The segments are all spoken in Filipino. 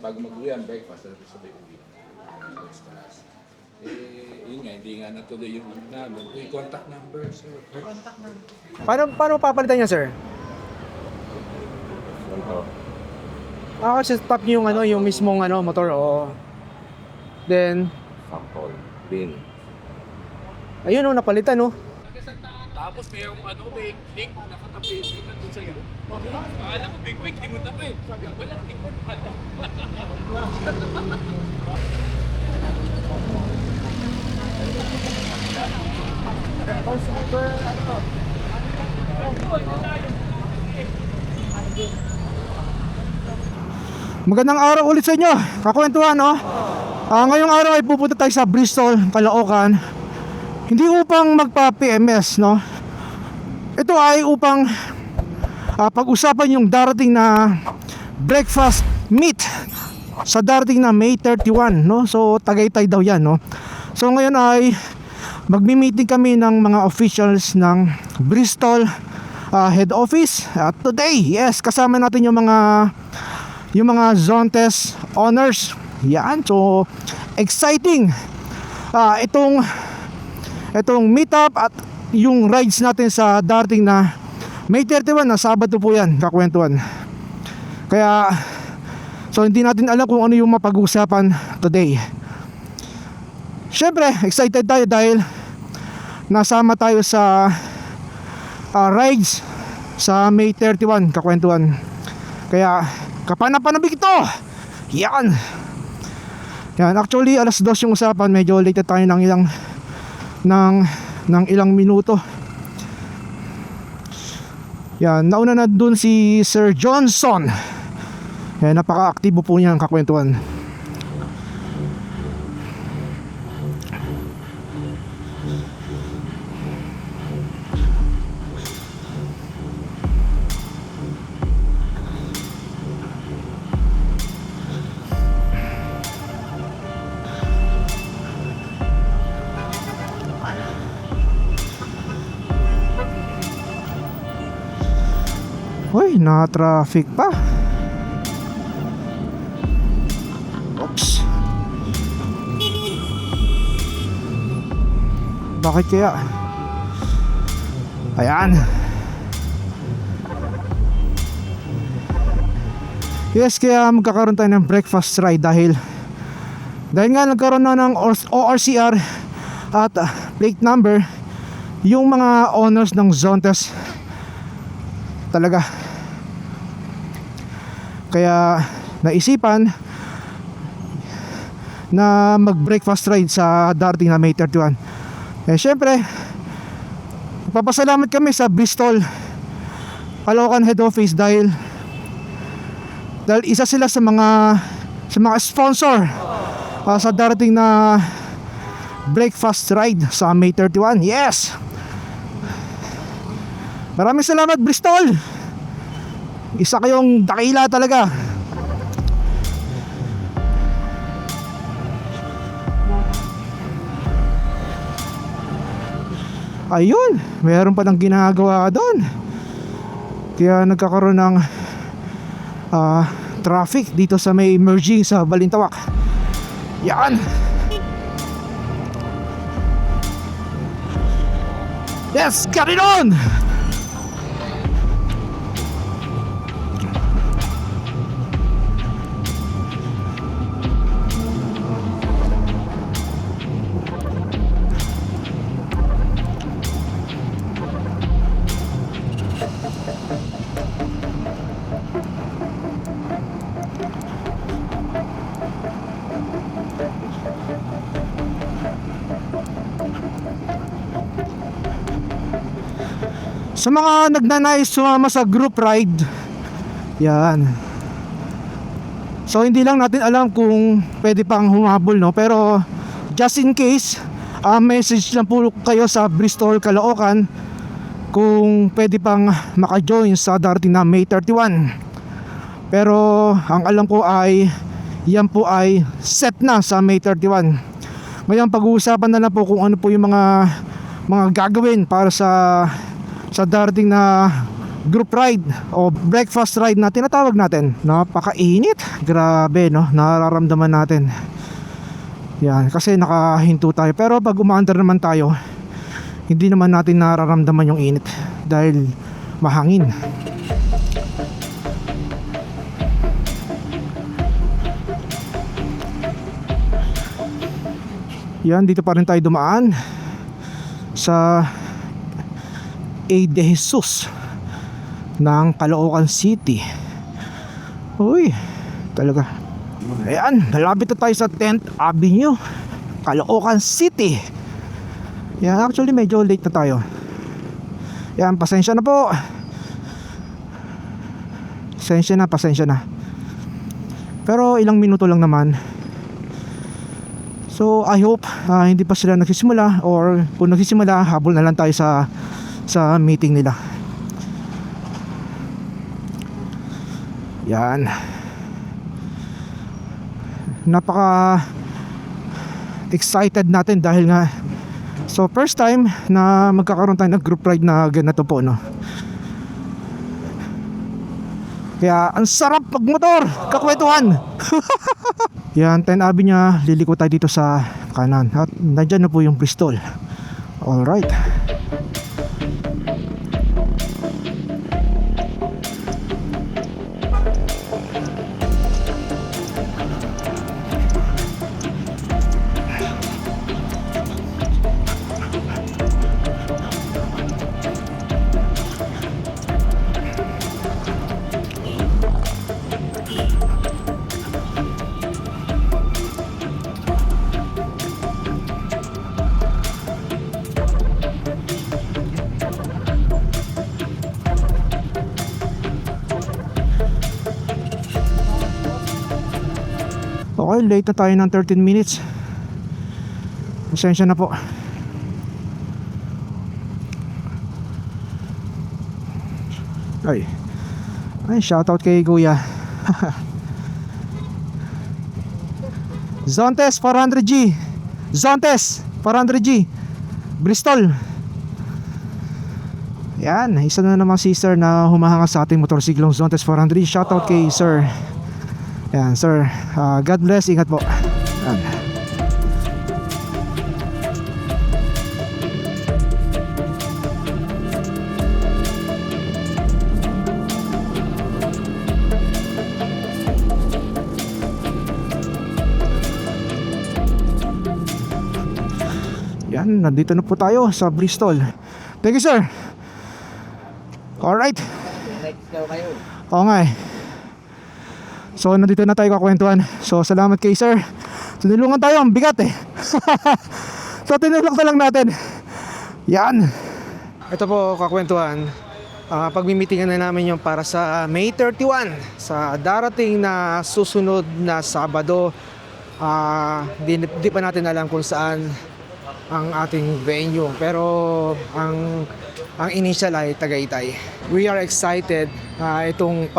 Bago mag-uwi ang breakfast, sabay uwi. Yun nga, hindi nga natuloy yung ano namin. Yung contact number, sir. Contact number. Paano papalitan niya, sir? Ito. Kasi stop niyo yung yung mismong motor o then Sample. Pin. ayun napalitan Tapos may link nakatabi dun sa'yo. Akala ko big di mo na eh. Sabi ko, wala, link mo pala. Magandang araw ulit sa inyo. Kakwentuhan ngayong araw ay pupunta tayo sa Bristol, Caloocan. Hindi upang magpa-PMS Ito ay upang pag-usapan yung darating na breakfast meet sa darating na May 31 So Tagaytay daw yan So ngayon ay magmi-meeting kami ng mga officials ng Bristol head office at today, yes, kasama natin yung mga Zontes honors. Yan, so exciting itong meetup at yung rides natin sa darating na May 31 na Sabado po yan, kakwentuhan. Kaya so hindi natin alam kung ano yung mapag-uusapan today. Syempre excited tayo dahil nasama tayo sa rides sa May 31, kakwentuhan. Kaya kapanapanabik ito. Yan, actually alas 2 yung usapan. Medyo late tayo ng ilang minuto. Yan, nauna na dun si Sir Johnson. Yan, napaka-aktibo po niya ang kakwentuhan. Hoy, na-traffic pa. Oops. Bakit kaya? Ayan. Yes, kaya magkakaroon tayo ng breakfast ride dahil nga nagkaroon na ng ORCR at plate number yung mga owners ng Zontes talaga. Kaya naisipan na mag-breakfast ride sa darating na May 31. Syempre papasalamat kami sa Bristol Caloocan head office dahil isa sila sa mga sponsor sa darating na breakfast ride sa May 31. Yes! Maraming salamat Bristol. Isa kayong dakila talaga. Ayun, mayroon pa ng ginagawa doon. Kaya nagkakaroon ng traffic dito sa may merging sa Balintawak. Yan. Yes, get it on! Sa mga nagnanais sumama sa group ride, yan. So hindi lang natin alam kung pwede pang humabol pero just in case, message lang po kayo sa Bristol Caloocan kung pwede pang maka-join sa darating na May 31. Pero ang alam ko ay yan po ay set na sa May 31. Ngayon pag-uusapan na lang po kung ano po yung mga gagawin para sa darating na group ride o breakfast ride na tinatawag natin. Napakainit, grabe no, nararamdaman natin. Yan, kasi nakahinto tayo. Pero pag umaandar naman tayo, hindi naman natin nararamdaman yung init dahil mahangin. Yan, dito pa rin tayo dumaan sa A de Jesus ng Caloocan City. Uy, talaga. Ayan, malapit na tayo sa 10th Avenue, Caloocan City. Yan, actually medyo late na tayo. Yan, pasensya na po. Pasensya na. Pero ilang minuto lang naman. So I hope hindi pa sila nagsisimula, or kung nagsisimula, habol na lang tayo sa meeting nila. Yan. Napaka excited natin dahil nga so first time na magkakaroon tayo ng group ride na ganito po, no. Kaya ang sarap magmotor, kakwentuhan. Yan, 10 Avenue, liliko tayo dito sa kanan. At nandyan na po yung Bristol. Alright. Okay, late na tayo ng 13 minutes. Pasensya na po. Ay, shoutout kay Kuya. Zontes 400G. Zontes 400G Bristol. Yan, isa na namang sister na humahanga sa ating motorsiklong Zontes 400G. Shoutout kay sir. Yan, sir. God bless. Ingat po. Yan. Yan, nandito na po tayo sa Bristol. Thank you, sir. Alright. Next daw kayo. Oo nga eh. So nandito na tayo kakwentuhan. So salamat kay sir. Tinulungan tayo, ang bigat eh. So tinulong na lang natin. Yan. Ito po kakwentuhan. Pagmimitingan na namin yung para sa May 31, sa darating na susunod na Sabado. Di pa natin alam kung saan ang ating venue, pero ang initial ay Tagaytay. We are excited itong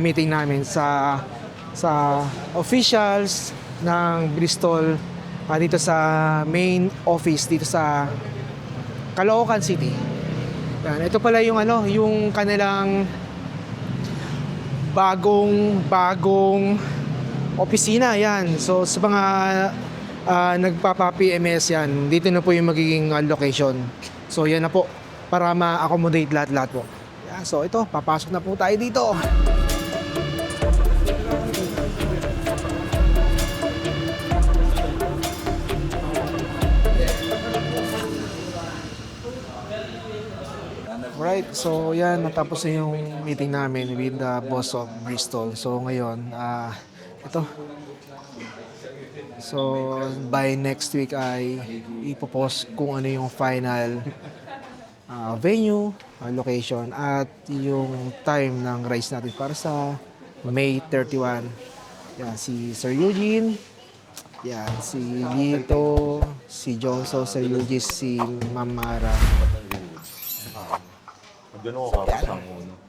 meeting namin sa officials ng Bristol dito sa main office dito sa Caloocan City. Yan, ito pala yung yung kanilang bagong opisina yan. So sa mga nagpapa-PMS yan, dito na po yung magiging location. So yan na po para ma-accommodate lahat po. Yan, so ito, papasok na po tayo dito. Right, so yan, natapos na yung meeting namin with the boss of Bristol. So ngayon, ito. So by next week ay ipopost kung ano yung final venue, location at yung time ng race natin para sa May 31. Yan, si Sir Eugene, yan, si Lito, si Jonso, Sir Eugene, si Ma'am Mara.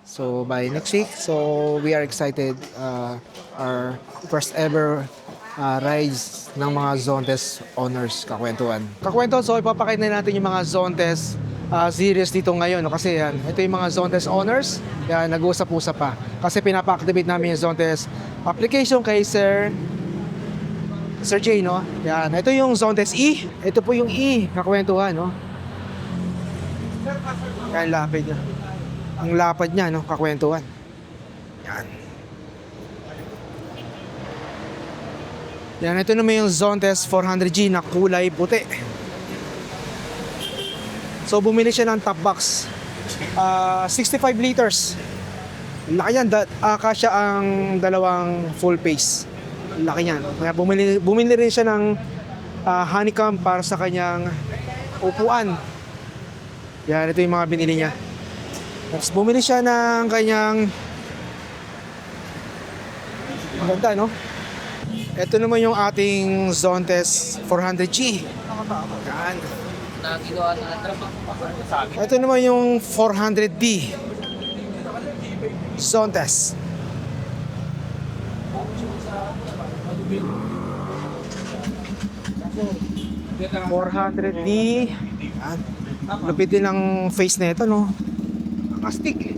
So by next week, so we are excited, our first ever rides ng mga Zontes owners kakwentuhan. So ipapakita natin yung mga Zontes serious dito ngayon, no? Kasi yan, ito yung mga zone test owners, yan, nag-uusap-usap pa. Kasi pinapa-activate namin yung zone test application kay Sir J, no? Yan, ito yung zone test E. Ito po yung E, kakwentuhan, no? Yan, lapad niya. Ang lapad niya, no? Kakwentuhan. Yan. Yan, ito naman yung zone test 400G na kulay puti. So, bumili siya ng top box. 65 liters. Laki yan. Kasya ang dalawang full face. Laki yan. Kaya bumili rin siya ng honeycomb para sa kanyang upuan. Yan, ito yung mga binili niya. Tapos bumili siya ng kanyang maganda, no? Ito naman yung ating zone test 400G. Yan. Ito naman yung 400D zone test. $400D. Yan. Lupit din ang face na ito, no? Ang astig.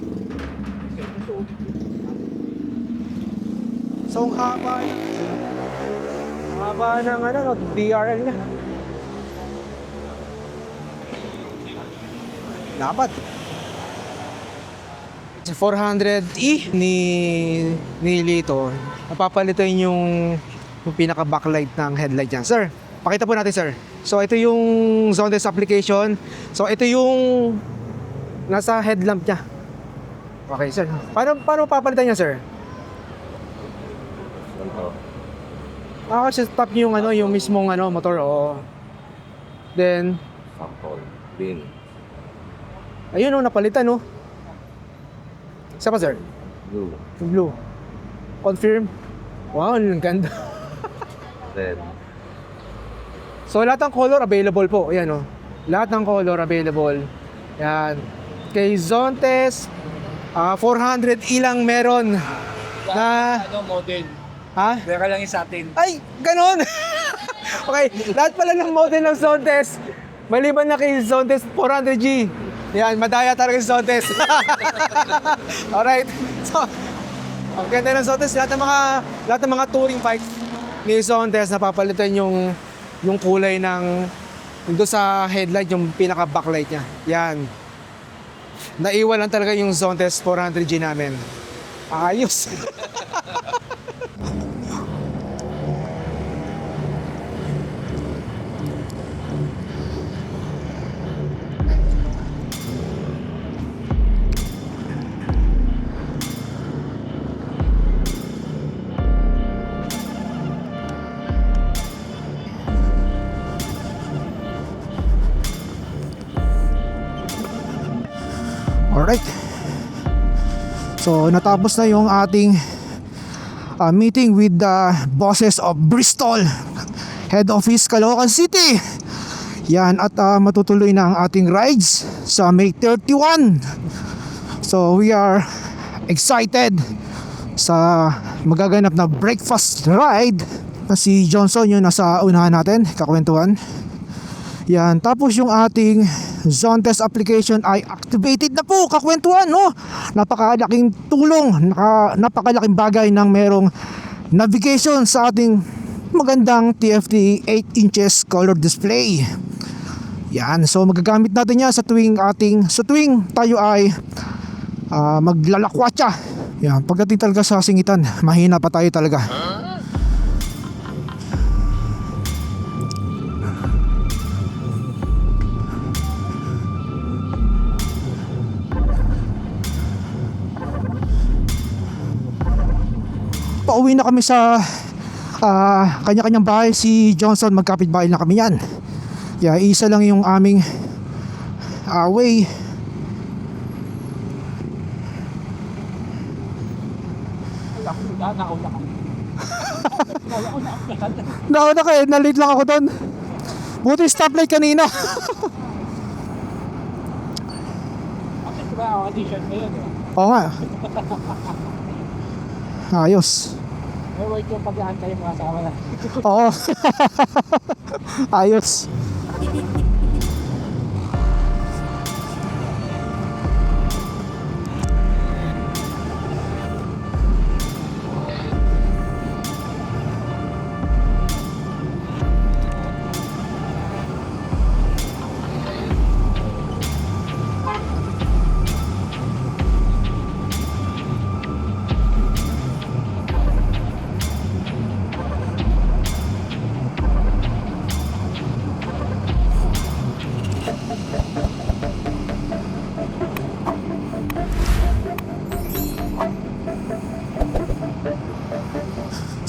So, ang haba ng ano, no, DRL niya. Dapat. 400E ni Lito. Napapalitan yung pinaka backlight ng headlight niyan. Sir, pakita po natin, sir. So ito yung zone test application. So ito yung nasa headlamp niya. Okay, sir. Paano papalitan niya, sir? Kasi stop niyo yung ano, yung mismong ano, motor, o then Sample. Bin. ayun, oh, napalitan, no. Isa pa, sir. Blue. Yung blue. Confirm. Wow, ang ganda. Red. So lahat ng color available po. Ayan, oh. Lahat ng color available. Yan. Kay zone test 400 ilang meron na Ano model? ha? Beka lang yung sa atin. Ay, ganon. Okay, lahat pala ng model ng zone test. Maliban na kay zone test 400G. Yan, madaya talaga yung zone test. Alright. So, ang ganda ng zone test. Lahat ng mga touring bike ni zone test, napapalitan yung kulay ng doon sa headlight, yung pinaka backlight niya. Yan. Naiwan lang talaga yung zone test 400G namin. Ayos. Alright. So natapos na yung ating meeting with the bosses of Bristol Head Office, Caloocan City. Yan, at matutuloy na ang ating rides sa May 31. So we are excited sa magaganap na breakfast ride. Si Johnson yung nasa unahan natin, kakwentuhan. Yan, tapos yung ating zone test application ay activated na po, kakwentuhan, no? Napakalaking tulong, napakalaking bagay ng merong navigation sa ating magandang TFT 8 inches color display. Yan, so magagamit natin yan sa tuwing tayo ay maglalakwatsa. Yan, pagdating talaga sa singitan, mahina pa tayo talaga. Pauwi na kami sa kanya-kanyang bahay. Si Johnson, magkapit-bahay na kami yan. Yeah, isa lang yung aming way. Nauna ka eh, na-late lang ako doon. Buti stoplight kanina. Oo nga. Ayos. Wait yung pag-aantay mo kasama na. Oo. Ayos.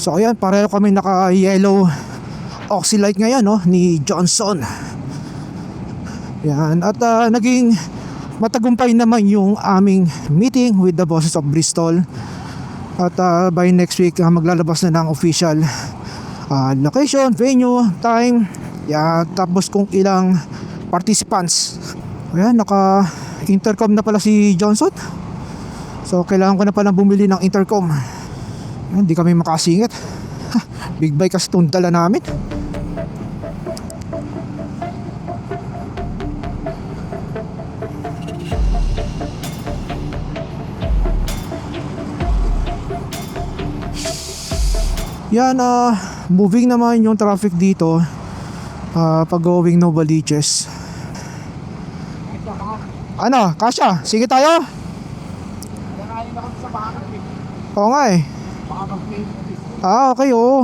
So ayan, pareho kami naka yellow oxylite ngayon, no, ni Johnson. Yan, at naging matagumpay naman yung aming meeting with the bosses of Bristol. At by next week maglalabas na ng official location, venue, time, yeah, tapos kung ilang participants. Ayan, naka intercom na pala si Johnson. So kailangan ko na palang bumili ng intercom. Hindi kami makasingit. Big bike kasi itong dala namin. Yan, moving naman yung traffic dito pag going Novaliches. Ano, Kasya, sige tayo? Nakain ako sa bakit eh. Oo nga eh. Baka mag-play. Okay, oo.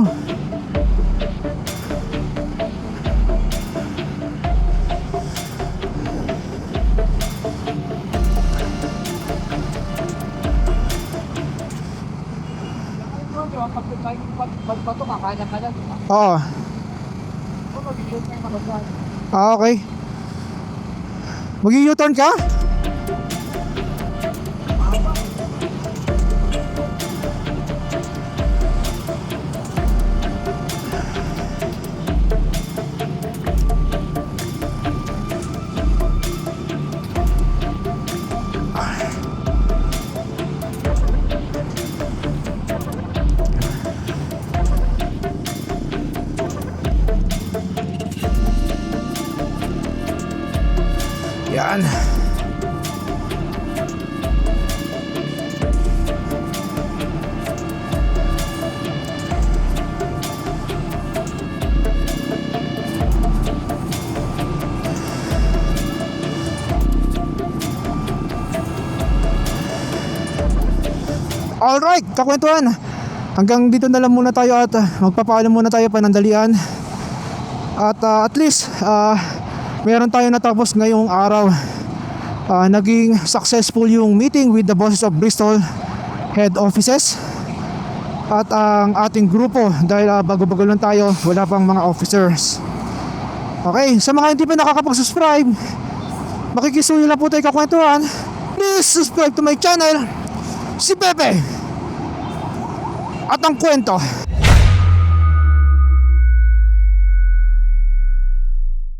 Kapag tayo pagpato, kakain ka na. Oo. O, mag-iyon tayo magagawin. Okay. Mag-u-turn ka? Yan. Alright, kakwentuhan. Hanggang dito na lang muna tayo at magpapaalam muna tayo panandalian. At at least meron tayo natapos ngayong araw. Naging successful yung meeting with the bosses of Bristol head offices at ang ating grupo dahil bago-bago lang tayo, wala pang mga officers. Okay, sa mga hindi pa nakakapag-subscribe, makikisuyo lang po tayo kakwentuhan. Please subscribe to my channel, si Pepe at ang kwento.